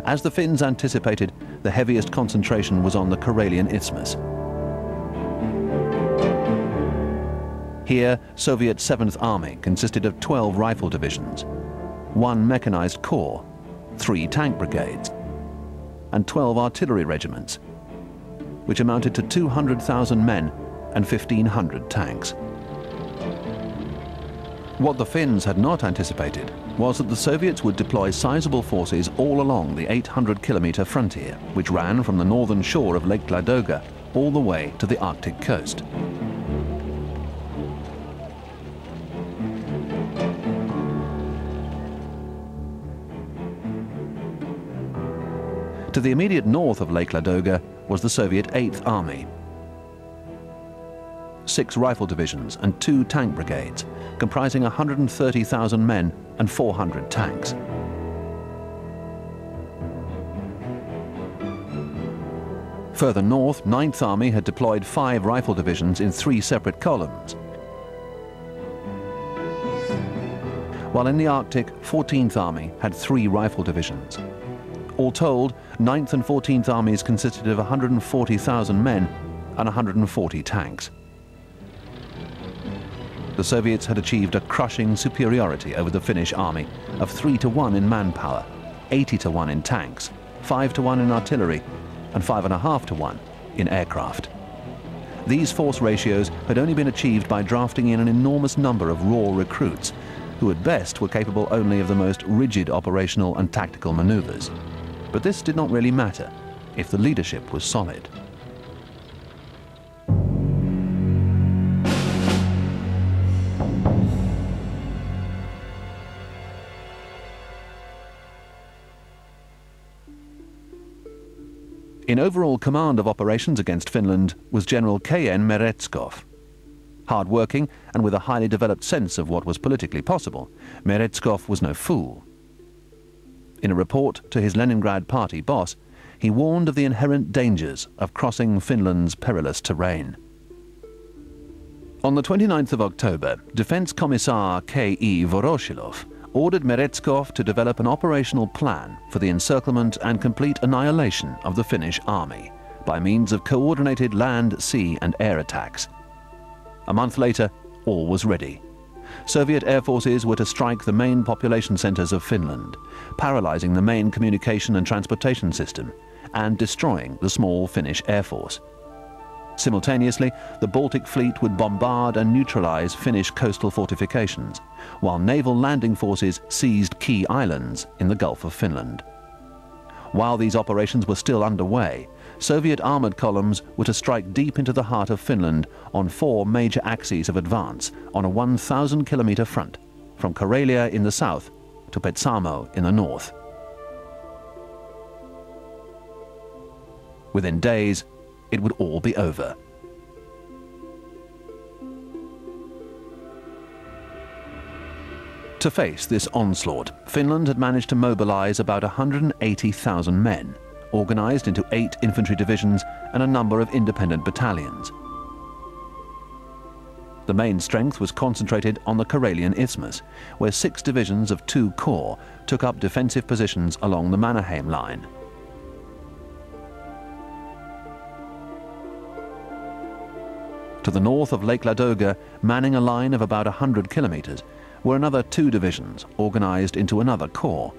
As the Finns anticipated, the heaviest concentration was on the Karelian Isthmus. Here, Soviet 7th Army consisted of 12 rifle divisions, 1 mechanized corps, 3 tank brigades, and 12 artillery regiments, which amounted to 200,000 men and 1,500 tanks. What the Finns had not anticipated was that the Soviets would deploy sizable forces all along the 800-kilometer frontier, which ran from the northern shore of Lake Ladoga all the way to the Arctic coast. To the immediate north of Lake Ladoga was the Soviet 8th Army. 6 rifle divisions and 2 tank brigades, comprising 130,000 men and 400 tanks. Further north, 9th Army had deployed 5 rifle divisions in 3 separate columns. While in the Arctic, 14th Army had 3 rifle divisions. All told, 9th and 14th Armies consisted of 140,000 men and 140 tanks. The Soviets had achieved a crushing superiority over the Finnish army of 3-to-1 in manpower, 80-to-1 in tanks, 5-to-1 in artillery, and 5.5-to-1 in aircraft. These force ratios had only been achieved by drafting in an enormous number of raw recruits, who at best were capable only of the most rigid operational and tactical maneuvers. But this did not really matter if the leadership was solid. In overall command of operations against Finland was General K.N. Meretskov. Hard-working and with a highly developed sense of what was politically possible, Meretskov was no fool. In a report to his Leningrad party boss, he warned of the inherent dangers of crossing Finland's perilous terrain. On the 29th of October, Defense Commissar K.E. Voroshilov ordered Meretskov to develop an operational plan for the encirclement and complete annihilation of the Finnish army by means of coordinated land, sea and air attacks. A month later, all was ready. Soviet air forces were to strike the main population centers of Finland, paralyzing the main communication and transportation system, and destroying the small Finnish air force. Simultaneously, the Baltic Fleet would bombard and neutralize Finnish coastal fortifications, while naval landing forces seized key islands in the Gulf of Finland. While these operations were still underway, Soviet armored columns were to strike deep into the heart of Finland on 4 major axes of advance on a 1,000-kilometer front, from Karelia in the south to Petsamo in the north. Within days, it would all be over. To face this onslaught, Finland had managed to mobilize about 180,000 men, organized into 8 infantry divisions and a number of independent battalions. The main strength was concentrated on the Karelian Isthmus, where 6 divisions of 2 corps took up defensive positions along the Mannerheim line. To the north of Lake Ladoga, manning a line of about 100 kilometers, were another 2 divisions organized into another corps.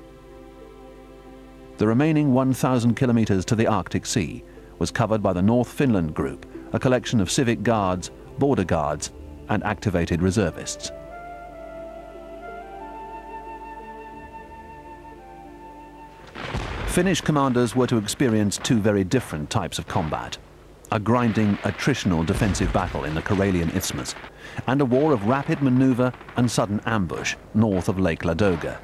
The remaining 1,000 kilometers to the Arctic Sea was covered by the North Finland Group, a collection of civic guards, border guards, and activated reservists. Finnish commanders were to experience 2 very different types of combat: a grinding, attritional defensive battle in the Karelian Isthmus, and a war of rapid maneuver and sudden ambush north of Lake Ladoga.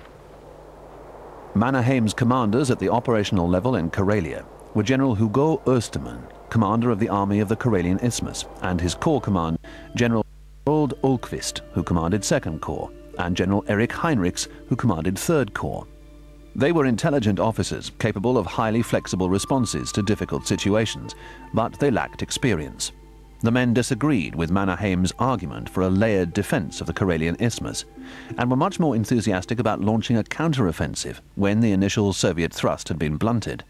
Mannerheim's commanders at the operational level in Karelia were General Hugo Osterman, commander of the Army of the Karelian Isthmus, and his corps commander, General Roald Olqvist, who commanded 2nd Corps, and General Erik Heinrichs, who commanded 3rd Corps. They were intelligent officers capable of highly flexible responses to difficult situations, but they lacked experience. The men disagreed with Mannerheim's argument for a layered defense of the Karelian Isthmus, and were much more enthusiastic about launching a counter-offensive when the initial Soviet thrust had been blunted.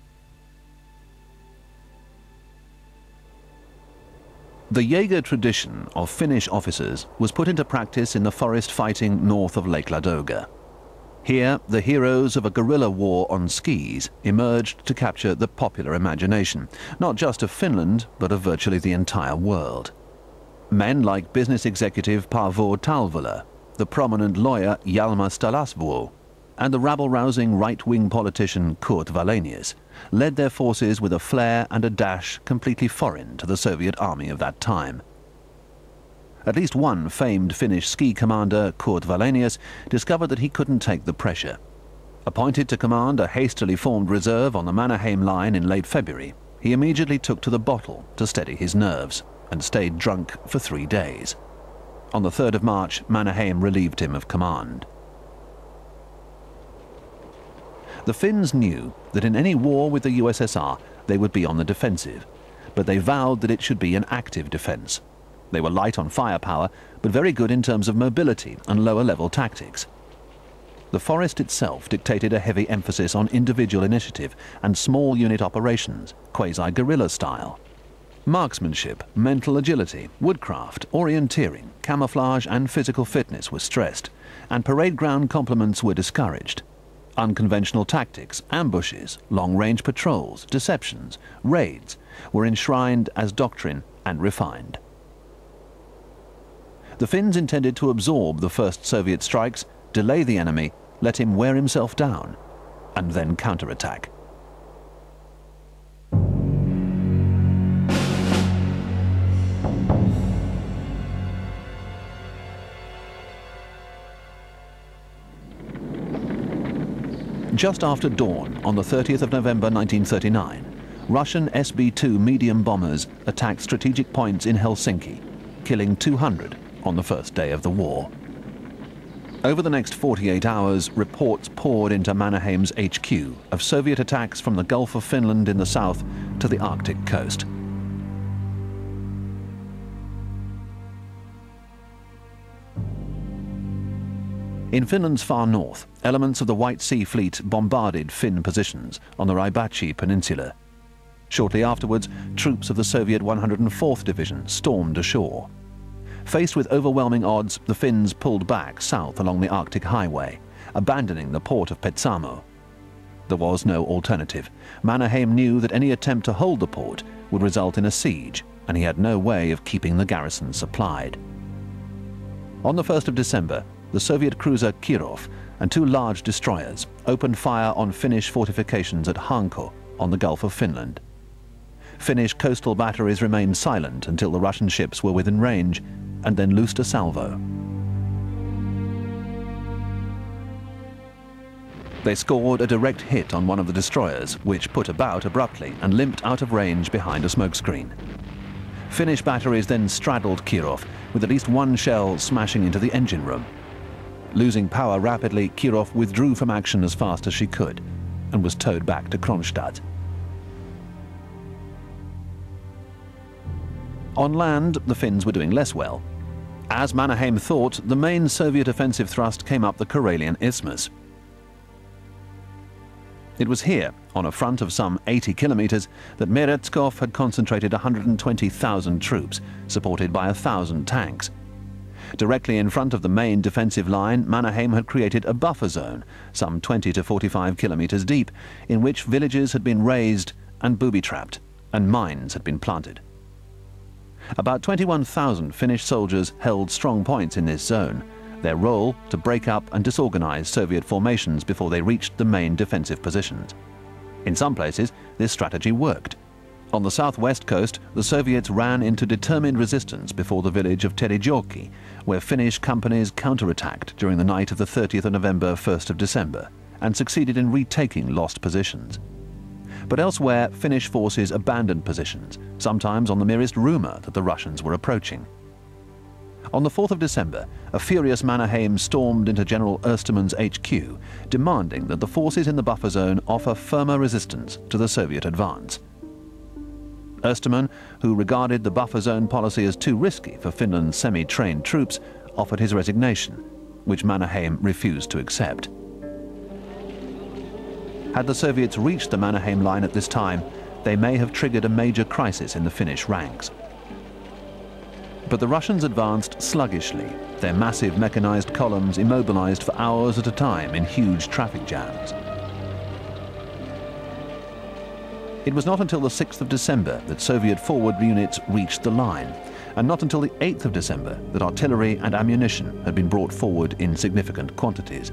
The Jaeger tradition of Finnish officers was put into practice in the forest fighting north of Lake Ladoga. Here, the heroes of a guerrilla war on skis emerged to capture the popular imagination, not just of Finland, but of virtually the entire world. Men like business executive Paavo Talvela, the prominent lawyer Jalmar Stalasvuo, and the rabble-rousing right-wing politician Kurt Wallenius led their forces with a flair and a dash completely foreign to the Soviet army of that time. At least one famed Finnish ski commander, Kurt Wallenius, discovered that he couldn't take the pressure. Appointed to command a hastily formed reserve on the Mannerheim line in late February, he immediately took to the bottle to steady his nerves and stayed drunk for 3 days. On the 3rd of March, Mannerheim relieved him of command. The Finns knew that in any war with the USSR they would be on the defensive, but they vowed that it should be an active defense. They were light on firepower, but very good in terms of mobility and lower-level tactics. The forest itself dictated a heavy emphasis on individual initiative and small unit operations, quasi-guerrilla style. Marksmanship, mental agility, woodcraft, orienteering, camouflage and physical fitness were stressed, and parade ground compliments were discouraged. Unconventional tactics, ambushes, long-range patrols, deceptions, raids were enshrined as doctrine and refined. The Finns intended to absorb the first Soviet strikes, delay the enemy, let him wear himself down, and then counterattack. Just after dawn on the 30th of November 1939, Russian SB-2 medium bombers attacked strategic points in Helsinki, killing 200 on the first day of the war. Over the next 48 hours, reports poured into Mannerheim's HQ of Soviet attacks from the Gulf of Finland in the south to the Arctic coast. In Finland's far north, elements of the White Sea Fleet bombarded Finn positions on the Raibachi Peninsula. Shortly afterwards, troops of the Soviet 104th Division stormed ashore. Faced with overwhelming odds, the Finns pulled back south along the Arctic Highway, abandoning the port of Petsamo. There was no alternative. Mannerheim knew that any attempt to hold the port would result in a siege, and he had no way of keeping the garrison supplied. On the 1st of December, the Soviet cruiser Kirov and 2 large destroyers opened fire on Finnish fortifications at Hanko on the Gulf of Finland. Finnish coastal batteries remained silent until the Russian ships were within range, and then loosed a salvo. They scored a direct hit on one of the destroyers, which put about abruptly and limped out of range behind a smokescreen. Finnish batteries then straddled Kirov, with at least 1 shell smashing into the engine room. Losing power rapidly, Kirov withdrew from action as fast as she could, and was towed back to Kronstadt. On land, the Finns were doing less well. As Mannerheim thought, the main Soviet offensive thrust came up the Karelian Isthmus. It was here, on a front of some 80 kilometers, that Meretskov had concentrated 120,000 troops, supported by 1,000 tanks. Directly in front of the main defensive line, Mannerheim had created a buffer zone, some 20 to 45 kilometers deep, in which villages had been razed and booby-trapped, and mines had been planted. About 21,000 Finnish soldiers held strong points in this zone, their role to break up and disorganize Soviet formations before they reached the main defensive positions. In some places, this strategy worked. On the southwest coast, the Soviets ran into determined resistance before the village of Terijoki, where Finnish companies counterattacked during the night of the 30th of November, 1st of December, and succeeded in retaking lost positions. But elsewhere, Finnish forces abandoned positions, sometimes on the merest rumor that the Russians were approaching. On the 4th of December, a furious Mannerheim stormed into General Ersteman's HQ, demanding that the forces in the buffer zone offer firmer resistance to the Soviet advance. Osterman, who regarded the buffer zone policy as too risky for Finland's semi-trained troops, offered his resignation, which Mannerheim refused to accept. Had the Soviets reached the Mannerheim line at this time, they may have triggered a major crisis in the Finnish ranks. But the Russians advanced sluggishly, their massive mechanized columns immobilized for hours at a time in huge traffic jams. It was not until the 6th of December that Soviet forward units reached the line, and not until the 8th of December that artillery and ammunition had been brought forward in significant quantities.